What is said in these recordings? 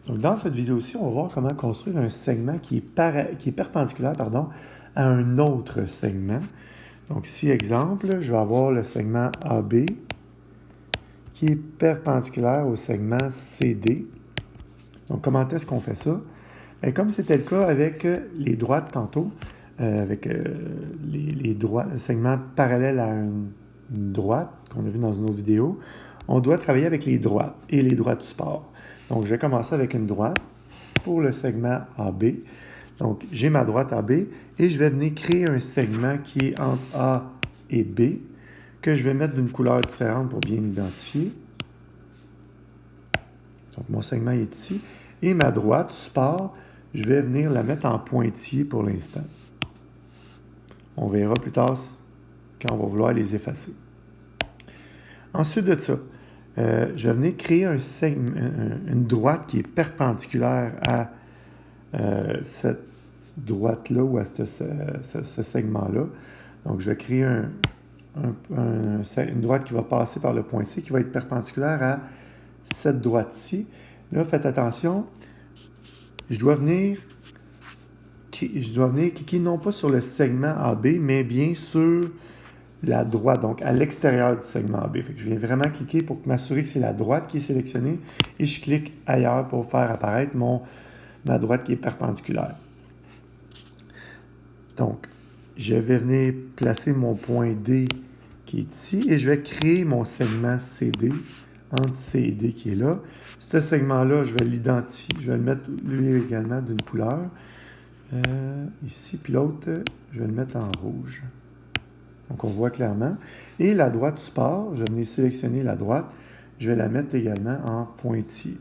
Donc, dans cette vidéo-ci, on va voir comment construire un segment qui est perpendiculaire à un autre segment. Donc, ici, exemple, je vais avoir le segment AB qui est perpendiculaire au segment CD. Donc, comment est-ce qu'on fait ça? Bien, comme c'était le cas avec les droites tantôt, avec les segments parallèles à une droite qu'on a vu dans une autre vidéo, on doit travailler avec les droites et les droites du support. Donc, je vais commencer avec une droite pour le segment AB. Donc, j'ai ma droite AB et je vais venir créer un segment qui est entre A et B que je vais mettre d'une couleur différente pour bien identifier. Donc, mon segment est ici. Et ma droite support, je vais venir la mettre en pointillé pour l'instant. On verra plus tard quand on va vouloir les effacer. Ensuite de ça, je vais venir créer une droite qui est perpendiculaire à cette droite-là ou à ce segment-là. Donc, je vais créer une droite qui va passer par le point C, qui va être perpendiculaire à cette droite-ci. Là, faites attention, je dois venir cliquer non pas sur le segment AB, mais bien sur la droite, donc à l'extérieur du segment AB. Fait que je viens vraiment cliquer pour m'assurer que c'est la droite qui est sélectionnée et je clique ailleurs pour faire apparaître ma droite qui est perpendiculaire. Donc, je vais venir placer mon point D qui est ici et je vais créer mon segment CD entre C et D qui est là. Ce segment-là, je vais l'identifier. Je vais le mettre lui également d'une couleur. Ici, puis l'autre, je vais le mettre en rouge. Donc, on voit clairement. Et la droite support, je vais venir sélectionner la droite. Je vais la mettre également en pointillé.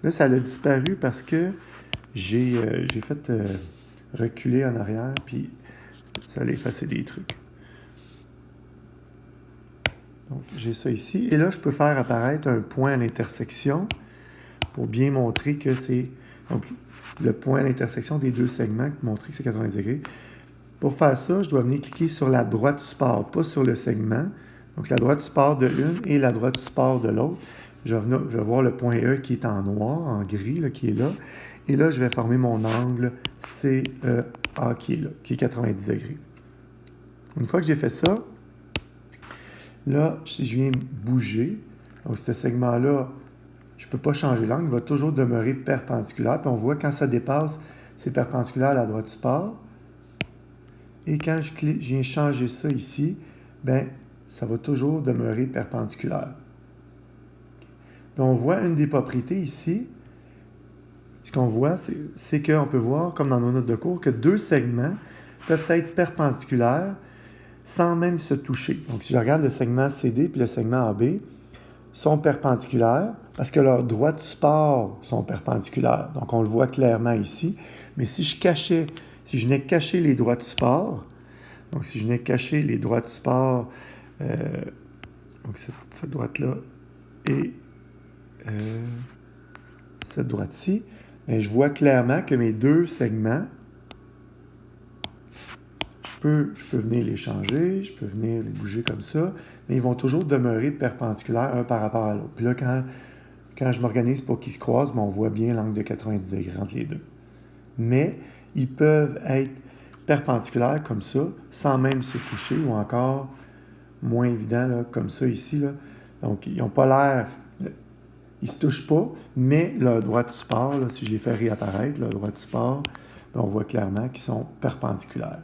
Là, ça a disparu parce que j'ai fait reculer en arrière, puis ça allait effacer des trucs. Donc, j'ai ça ici. Et là, je peux faire apparaître un point à l'intersection pour bien montrer que c'est donc le point à l'intersection des deux segments, pour montrer que c'est 90 degrés. Pour faire ça, je dois venir cliquer sur la droite support, pas sur le segment. Donc, la droite support de l'une et la droite support de l'autre. Je vais voir le point E qui est en noir, en gris, là, qui est là. Et là, je vais former mon angle CEA qui est là, qui est 90 degrés. Une fois que j'ai fait ça, là, si je viens bouger, donc ce segment-là, je ne peux pas changer l'angle, il va toujours demeurer perpendiculaire. Puis on voit quand ça dépasse, c'est perpendiculaire à la droite support. Et quand je viens changer ça ici, bien, ça va toujours demeurer perpendiculaire. Puis on voit une des propriétés ici. Ce qu'on voit, c'est qu'on peut voir, comme dans nos notes de cours, que deux segments peuvent être perpendiculaires sans même se toucher. Donc, si je regarde le segment CD et le segment AB, sont perpendiculaires parce que leurs droites support sont perpendiculaires. Donc, on le voit clairement ici. Mais si je venais cacher les droites support, donc si je venais cacher les droites support, donc cette droite-là et cette droite-ci, bien, je vois clairement que mes deux segments, je peux venir les changer, je peux venir les bouger comme ça, mais ils vont toujours demeurer perpendiculaires un par rapport à l'autre. Puis là, quand je m'organise pour qu'ils se croisent, bien, on voit bien l'angle de 90 degrés entre les deux. Mais ils peuvent être perpendiculaires comme ça, sans même se toucher, ou encore moins évident, là, comme ça ici. Là. Donc, ils n'ont pas l'air... Ils ne se touchent pas, mais leur droite support, là, si je les fais réapparaître, leur droite support, on voit clairement qu'ils sont perpendiculaires.